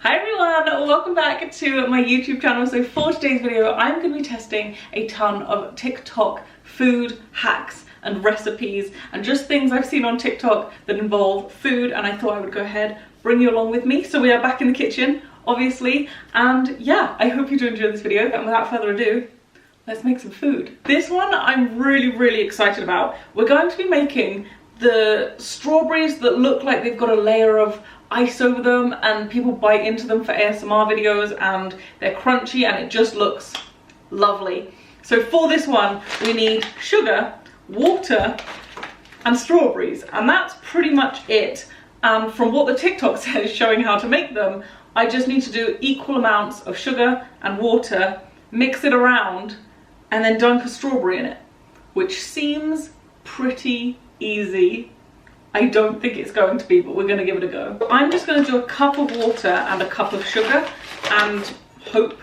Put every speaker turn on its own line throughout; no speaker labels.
Hi everyone, welcome back to my YouTube channel. So for today's video, I'm going to be testing a ton of TikTok food hacks and recipes and just things I've seen on TikTok that involve food, and I thought I would go ahead, bring you along with me. So we are back in the kitchen, obviously, and yeah, I hope you do enjoy this video, and without further ado, let's make some food. This one I'm really excited about. We're going to be making the strawberries that look like they've got a layer of ice over them and people bite into them for ASMR videos and they're crunchy and it just looks lovely. So for this one we need sugar, water and strawberries, and that's pretty much it. From what the TikTok says showing how to make them, I just need to do equal amounts of sugar and water, mix it around and then dunk a strawberry in it, which seems pretty easy. I don't think it's going to be, but we're going to give it a go. I'm just going to do a cup of water and a cup of sugar and hope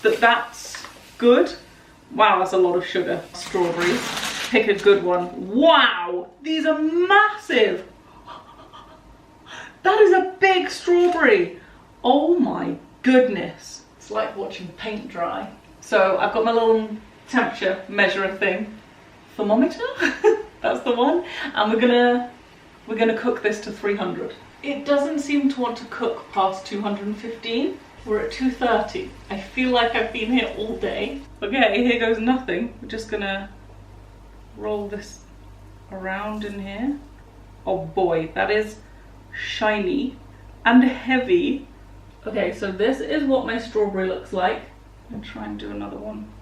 that that's good. Wow, that's a lot of sugar. Strawberries. Pick a good one. Wow, these are massive. That is a big strawberry. Oh my goodness. It's like watching paint dry. So I've got my little temperature measurer thing. Thermometer? That's the one. And we're gonna cook this to 300. It doesn't seem to want to cook past 215. We're at 230. I feel like I've been here all day. Okay, here goes nothing. We're just gonna roll this around in here. Oh boy, that is shiny and heavy. Okay, so this is what my strawberry looks like. I'll try and do another one.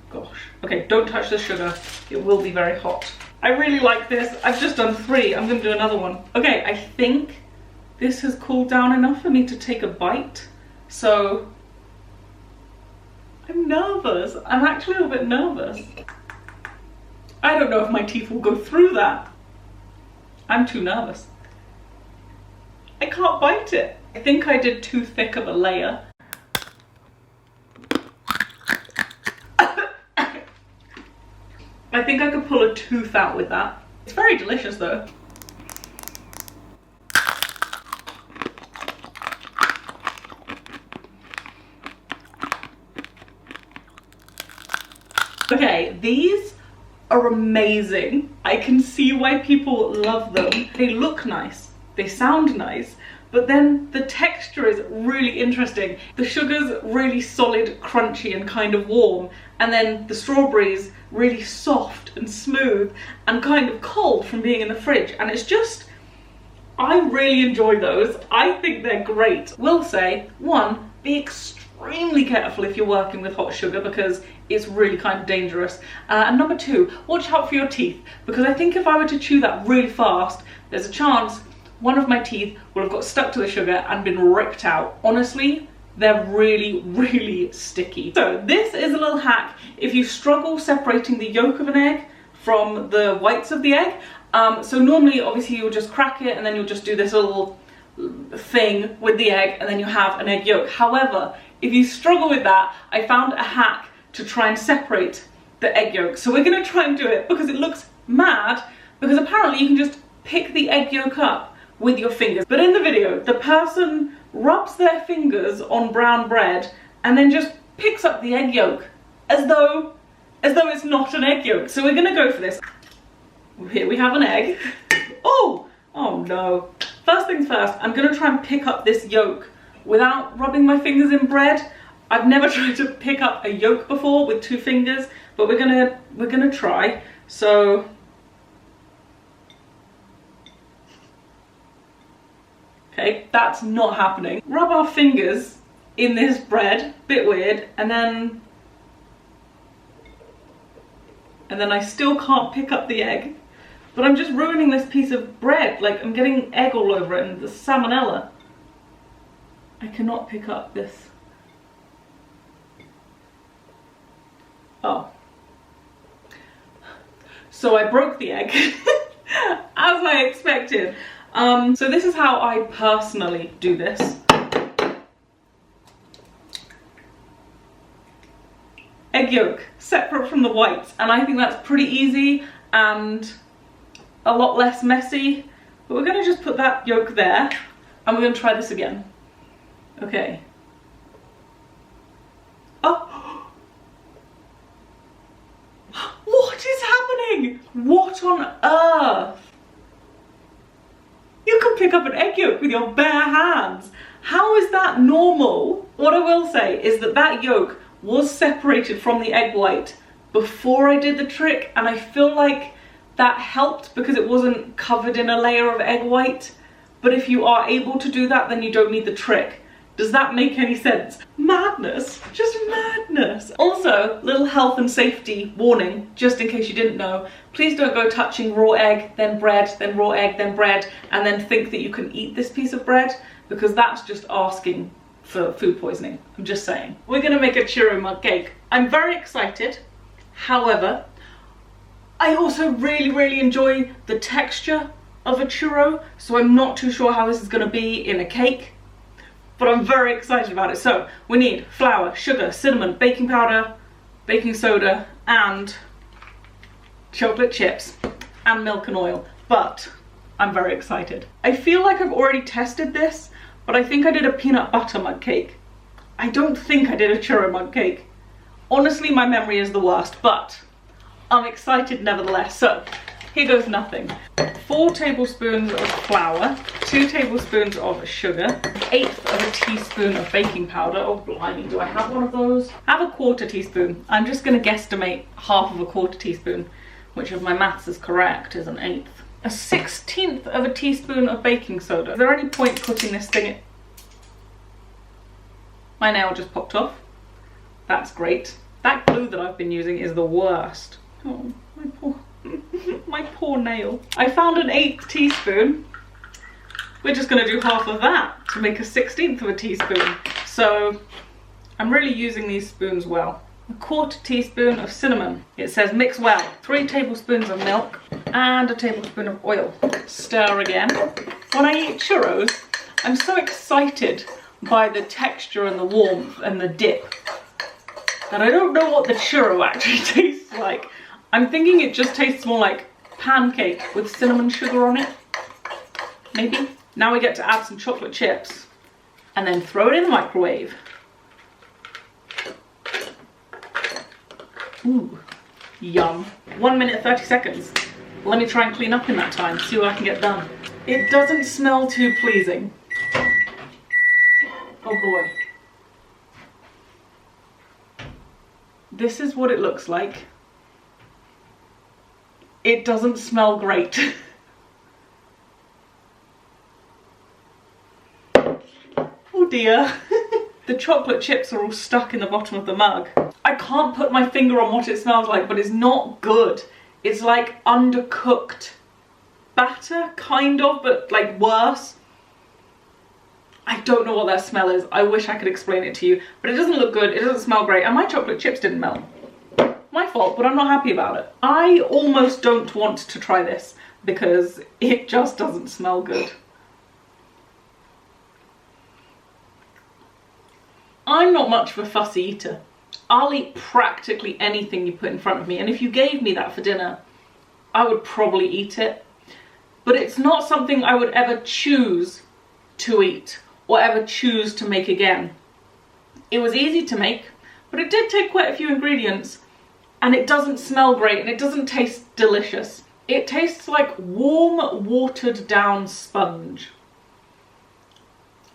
Gosh. Okay, don't touch the sugar. It will be very hot. I really like this. I've just done 3. I'm going to do another one. Okay, I think this has cooled down enough for me to take a bite. So I'm nervous. I'm actually a little bit nervous. I don't know if my teeth will go through that. I'm too nervous. I can't bite it. I think I did too thick of a layer. I think I could pull a tooth out with that. It's very delicious though. Okay, these are amazing. I can see why people love them. They look nice, they sound nice, but then the texture is really interesting. The sugar's really solid, crunchy and kind of warm, and then the strawberries really soft and smooth and kind of cold from being in the fridge, and it's just, I really enjoy those. I think they're great. Will say, 1, be extremely careful if you're working with hot sugar because it's really kind of dangerous. And number 2, watch out for your teeth, because I think if I were to chew that really fast, there's a chance one of my teeth will have got stuck to the sugar and been ripped out. Honestly, they're really sticky. So this is a little hack if you struggle separating the yolk of an egg from the whites of the egg. So normally, obviously, you'll just crack it and then you'll just do this little thing with the egg and then you have an egg yolk. However, if you struggle with that, I found a hack to try and separate the egg yolk. So we're gonna try and do it because it looks mad, because apparently you can just pick the egg yolk up with your fingers. But in the video, the person rubs their fingers on brown bread and then just picks up the egg yolk as though it's not an egg yolk. So we're gonna go for this. Here we have an egg. Oh no. First things first, I'm gonna try and pick up this yolk without rubbing my fingers in bread. I've never tried to pick up a yolk before with 2 fingers, but we're gonna try. So okay, that's not happening. Rub our fingers in this bread, bit weird, and then I still can't pick up the egg. But I'm just ruining this piece of bread, like I'm getting egg all over it and the salmonella. I cannot pick up this. Oh. So I broke the egg, as I expected. So this is how I personally do this. Egg yolk, separate from the whites, and I think that's pretty easy and a lot less messy. But we're gonna just put that yolk there. And we're gonna try this again. Okay. Oh! What is happening? What on earth? You can pick up an egg yolk with your bare hands. How is that normal? What I will say is that that yolk was separated from the egg white before I did the trick, and I feel like that helped because it wasn't covered in a layer of egg white. But if you are able to do that, then you don't need the trick. Does that make any sense? Madness, just madness. Also, little health and safety warning, just in case you didn't know, please don't go touching raw egg, then bread, then raw egg, then bread, and then think that you can eat this piece of bread, because that's just asking for food poisoning. I'm just saying. We're gonna make a churro mug cake. I'm very excited. However, I also really enjoy the texture of a churro, so I'm not too sure how this is gonna be in a cake. But I'm very excited about it. So we need flour, sugar, cinnamon, baking powder, baking soda, and chocolate chips, and milk and oil. But I'm very excited. I feel like I've already tested this, but I think I did a peanut butter mug cake. I don't think I did a churro mug cake. Honestly, my memory is the worst, but I'm excited nevertheless. So here goes nothing. 4 tablespoons of flour, 2 tablespoons of sugar, 1/8 of a teaspoon of baking powder. Oh blimey, do I have one of those? I have a 1/4 teaspoon. I'm just gonna guesstimate half of a 1/4 teaspoon, which if my maths is correct is 1/8. A 1/16 of a teaspoon of baking soda. Is there any point putting this thing in? My nail just popped off. That's great. That glue that I've been using is the worst. Oh, my poor nail. I found an 1/8 teaspoon. We're just gonna do half of that to make a 1/16 of a teaspoon. So I'm really using these spoons well. A 1/4 teaspoon of cinnamon. It says mix well. 3 tablespoons of milk and a tablespoon of oil. Stir again. When I eat churros, I'm so excited by the texture and the warmth and the dip that I don't know what the churro actually tastes like. I'm thinking it just tastes more like pancake with cinnamon sugar on it. Maybe. Now we get to add some chocolate chips and then throw it in the microwave. Ooh, yum. 1 minute 30 seconds. Let me try and clean up in that time, see what I can get done. It doesn't smell too pleasing. Oh boy. This is what it looks like. It doesn't smell great. Oh dear. The chocolate chips are all stuck in the bottom of the mug. I can't put my finger on what it smells like, but it's not good. It's like undercooked batter, kind of, but like worse. I don't know what that smell is. I wish I could explain it to you, but it doesn't look good. It doesn't smell great, and my chocolate chips didn't melt. My fault, but I'm not happy about it. I almost don't want to try this because it just doesn't smell good. I'm not much of a fussy eater. I'll eat practically anything you put in front of me, and if you gave me that for dinner, I would probably eat it. But it's not something I would ever choose to eat or ever choose to make again. It was easy to make, but it did take quite a few ingredients, and it doesn't smell great and it doesn't taste delicious. It tastes like warm, watered down sponge.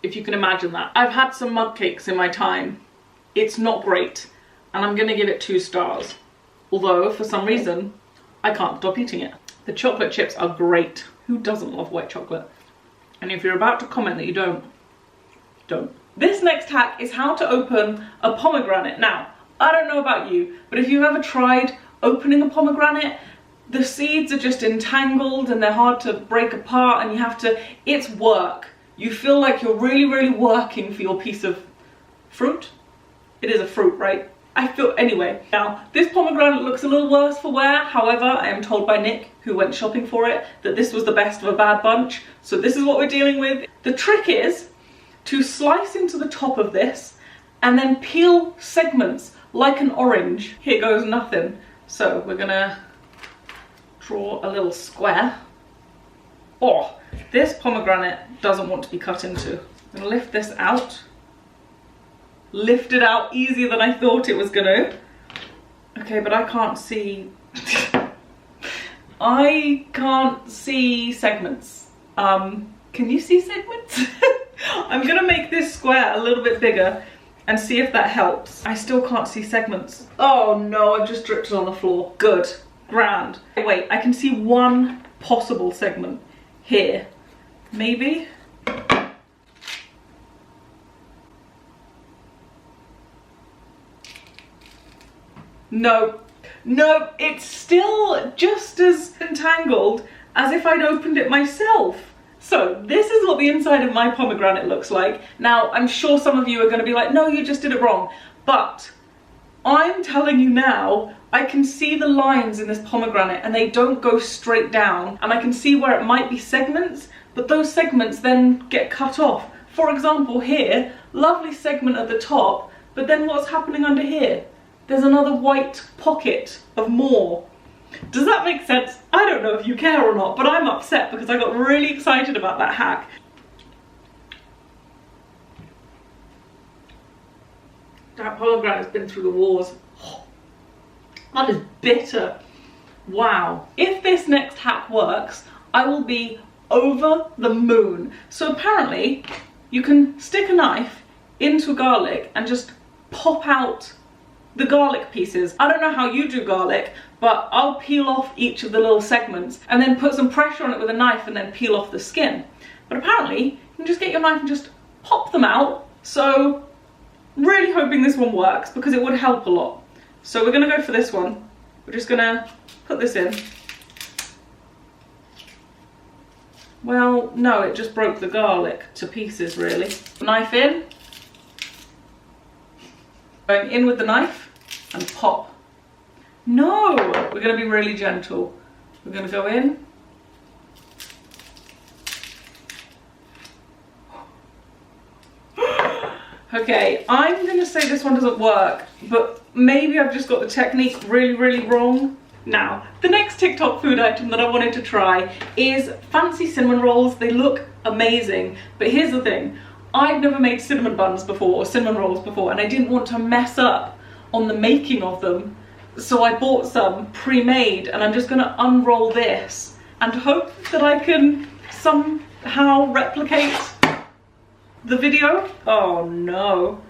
If you can imagine that. I've had some mug cakes in my time. It's not great, and I'm gonna give it 2 stars. Although, for some reason, I can't stop eating it. The chocolate chips are great. Who doesn't love white chocolate? And if you're about to comment that you don't. This next hack is how to open a pomegranate. Now, I don't know about you, but if you've ever tried opening a pomegranate, the seeds are just entangled and they're hard to break apart, and you have to, it's work. You feel like you're really working for your piece of fruit. It is a fruit, right? I feel, anyway. Now, this pomegranate looks a little worse for wear. However, I am told by Nick, who went shopping for it, that this was the best of a bad bunch. So this is what we're dealing with. The trick is to slice into the top of this and then peel segments like an orange. Here goes nothing. So we're gonna draw a little square. Oh, this pomegranate doesn't want to be cut into. I'm gonna lift this out. Lift it out easier than I thought it was gonna. Okay, but I can't see. I can't see segments. Can you see segments? I'm gonna make this square a little bit bigger and see if that helps. I still can't see segments. Oh no, I've just dripped it on the floor. Good, grand. Wait, I can see one possible segment here. Maybe? No, no, it's still just as entangled as if I'd opened it myself. So this is what the inside of my pomegranate looks like. Now, I'm sure some of you are gonna be like, no, you just did it wrong. But I'm telling you now, I can see the lines in this pomegranate and they don't go straight down. And I can see where it might be segments, but those segments then get cut off. For example, here, lovely segment at the top, but then what's happening under here? There's another white pocket of more. Does that make sense? I don't know if you care or not, but I'm upset because I got really excited about that hack. That pomegranate has been through the wars. Oh, that is bitter. Wow. If this next hack works, I will be over the moon. So apparently, you can stick a knife into garlic and just pop out the garlic pieces. I don't know how you do garlic, but I'll peel off each of the little segments and then put some pressure on it with a knife and then peel off the skin. But apparently, you can just get your knife and just pop them out. So, really hoping this one works because it would help a lot. So we're gonna go for this one. We're just gonna put this in. Well, no, it just broke the garlic to pieces, really. Knife in. Going in with the knife and pop. No, we're going to be really gentle. We're going to go in. Okay, I'm going to say this one doesn't work, but maybe I've just got the technique really, really wrong. Now, the next TikTok food item that I wanted to try is fancy cinnamon rolls. They look amazing, but here's the thing. I've never made cinnamon buns before, or cinnamon rolls before, and I didn't want to mess up on the making of them. So I bought some pre-made, and I'm just gonna unroll this and hope that I can somehow replicate the video. Oh no.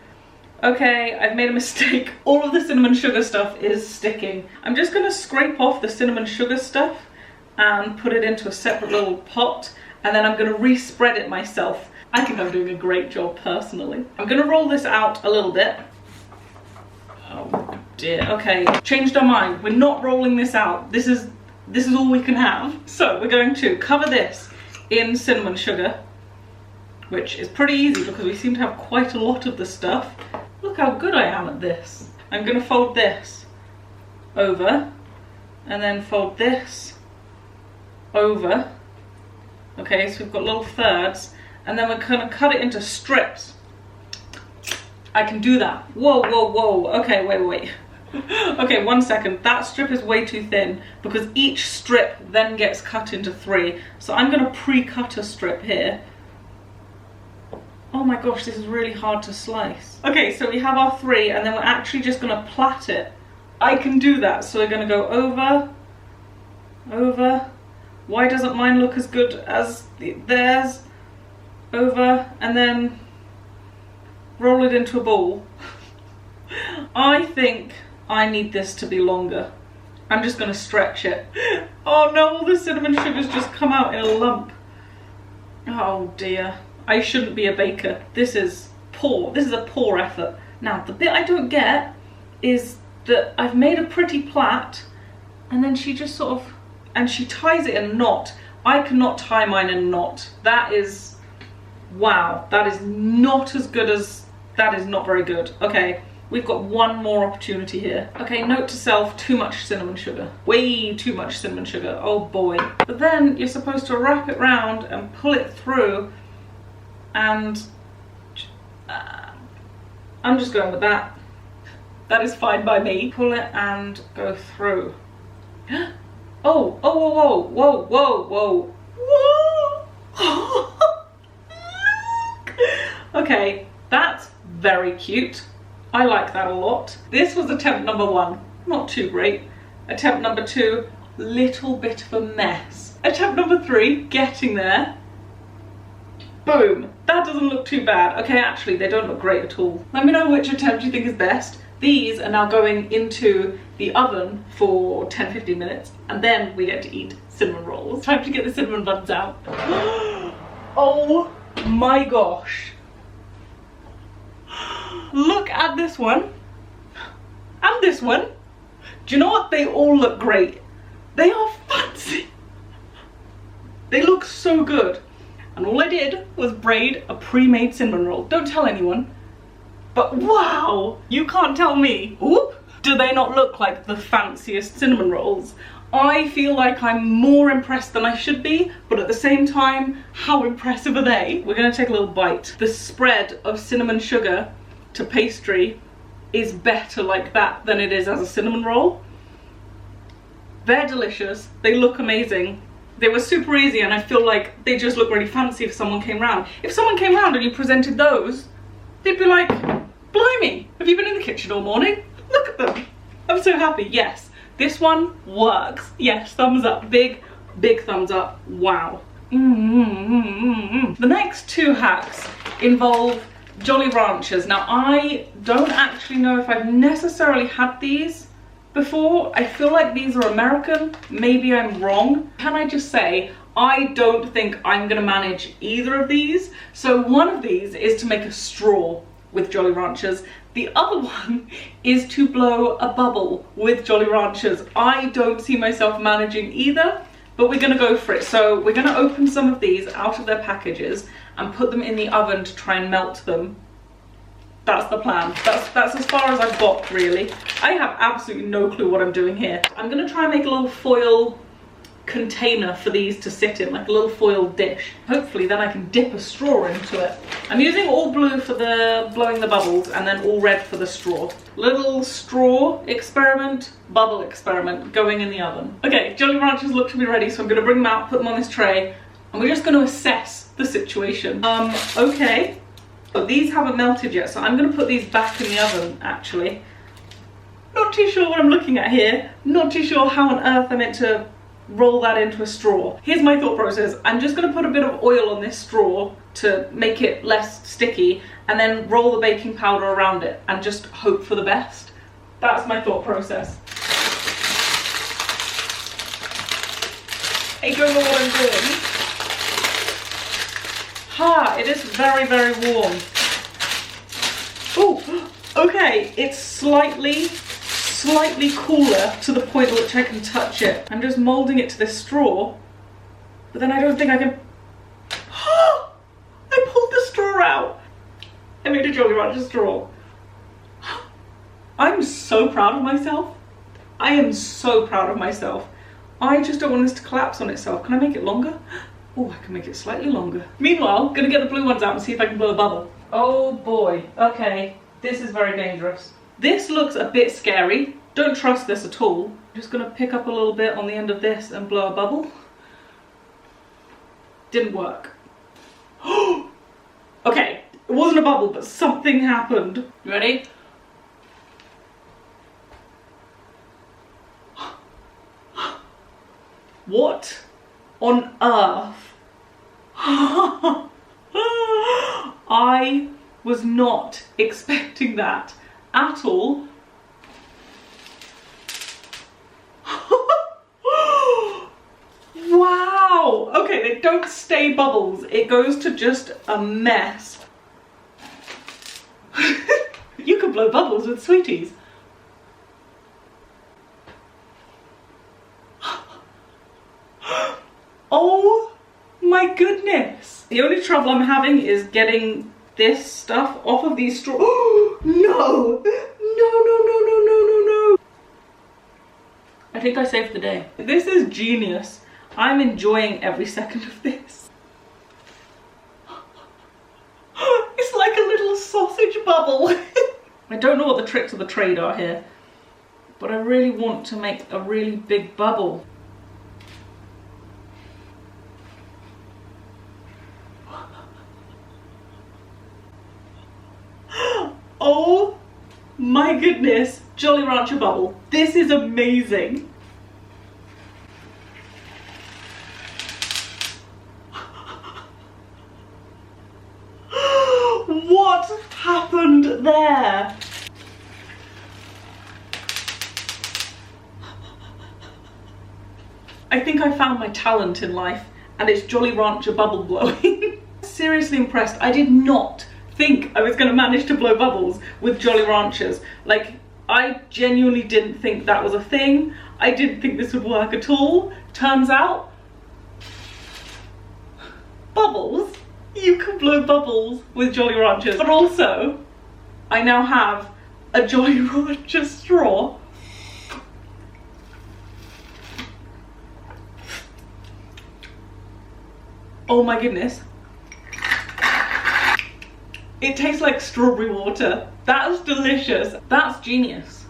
Okay, I've made a mistake. All of the cinnamon sugar stuff is sticking. I'm just gonna scrape off the cinnamon sugar stuff and put it into a separate little pot, and then I'm gonna re-spread it myself. I think I'm doing a great job personally. I'm gonna roll this out a little bit. Oh dear, okay. Changed our mind, we're not rolling this out. This is all we can have. So we're going to cover this in cinnamon sugar, which is pretty easy because we seem to have quite a lot of the stuff. Look how good I am at this. I'm gonna fold this over and then fold this over. Okay, so we've got little thirds. And then we're gonna cut it into strips. I can do that. Whoa, whoa, whoa. Okay, wait. Okay, 1 second. That strip is way too thin because each strip then gets cut into 3. So I'm gonna pre-cut a strip here. Oh my gosh, this is really hard to slice. Okay, so we have our 3 and then we're actually just gonna plait it. I can do that. So we're gonna go over, over. Why doesn't mine look as good as theirs? Over, and then roll it into a ball. I think I need this to be longer. I'm just gonna stretch it. Oh no, all the cinnamon sugar's just come out in a lump. Oh dear, I shouldn't be a baker. This is poor, this is a poor effort. Now, the bit I don't get is that I've made a pretty plait, and then she just sort of, and she ties it in a knot. I cannot tie mine in a knot. That is, wow, that is not as good as, that is not very good. Okay, we've got one more opportunity here. Okay, note to self, too much cinnamon sugar. Way too much cinnamon sugar, oh boy. But then you're supposed to wrap it round and pull it through, and I'm just going with that. That is fine by me. Pull it and go through. Oh, whoa, whoa, whoa, whoa, whoa, whoa. Whoa! Okay, that's very cute. I like that a lot. This was attempt number 1, not too great. Attempt number 2, little bit of a mess. Attempt number 3, getting there. Boom, that doesn't look too bad. Okay, actually, they don't look great at all. Let me know which attempt you think is best. These are now going into the oven for 10-15 minutes, and then we get to eat cinnamon rolls. Time to get the cinnamon buns out. Oh my gosh. Look at this one, and this one. Do you know what? They all look great. They are fancy. They look so good. And all I did was braid a pre-made cinnamon roll. Don't tell anyone. But wow, you can't tell me. Oop. Do they not look like the fanciest cinnamon rolls? I feel like I'm more impressed than I should be, but at the same time, how impressive are they? We're gonna take a little bite. The spread of cinnamon sugar to pastry is better like that than it is as a cinnamon roll. They're delicious, they look amazing. They were super easy, and I feel like they just look really fancy if someone came round. If someone came round and you presented those, they'd be like, blimey, have you been in the kitchen all morning? Look at them. I'm so happy. Yes, this one works. Yes, thumbs up. Big, big thumbs up. Wow. The next 2 hacks involve Jolly Ranchers. Now, I don't actually know if I've necessarily had these before. I feel like these are American. Maybe I'm wrong. Can I just say, I don't think I'm gonna manage either of these. So one of these is to make a straw with Jolly Ranchers. The other one is to blow a bubble with Jolly Ranchers. I don't see myself managing either, but we're gonna go for it. So we're gonna open some of these out of their packages and put them in the oven to try and melt them. That's the plan. That's as far as I've got, really. I have absolutely no clue what I'm doing here. I'm gonna try and make a little foil container for these to sit in, like a little foil dish. Hopefully then I can dip a straw into it. I'm using all blue for the blowing the bubbles and then all red for the straw. Little straw experiment, bubble experiment going in the oven. Okay, Jolly Ranchers look to be ready, so I'm gonna bring them out, put them on this tray, and we're just gonna assess the situation. Okay. But these haven't melted yet, so I'm gonna put these back in the oven, actually. Not too sure what I'm looking at here. Not too sure how on earth I meant to roll that into a straw. Here's my thought process. I'm just gonna put a bit of oil on this straw to make it less sticky, and then roll the baking powder around it and just hope for the best. That's my thought process. I don't know what I'm doing. Ha, it is very, very warm. Oh, okay, it's slightly cooler to the point at which I can touch it. I'm just molding it to this straw, but then I don't think I can. I pulled the straw out. I made a Jolly Rancher straw. I'm so proud of myself. I am so proud of myself. I just don't want this to collapse on itself. Can I make it longer? Oh, I can make it slightly longer. Meanwhile, gonna get the blue ones out and see if I can blow a bubble. Oh boy, okay, this is very dangerous. This looks a bit scary. Don't trust this at all. I'm just gonna pick up a little bit on the end of this and blow a bubble. Didn't work. Okay, it wasn't a bubble, but something happened. You ready? What on earth? I was not expecting that at all. Wow! Okay, they don't stay bubbles. It goes to just a mess. You can blow bubbles with sweeties. Oh my goodness. The only trouble I'm having is getting this stuff off of these straws. Oh no! No. I think I saved the day. This is genius. I'm enjoying every second of this. It's like a little sausage bubble. I don't know what the tricks of the trade are here, but I really want to make a really big bubble. Oh my goodness, Jolly Rancher bubble. This is amazing. What happened there? I think I found my talent in life, and it's Jolly Rancher bubble blowing. Seriously impressed. I did not think I was going to manage to blow bubbles with Jolly Ranchers. Like, I genuinely didn't think that was a thing. I didn't think this would work at all. Turns out, bubbles, you can blow bubbles with Jolly Ranchers. But also, I now have a Jolly Rancher straw. Oh my goodness. It tastes like strawberry water. That's delicious. That's genius.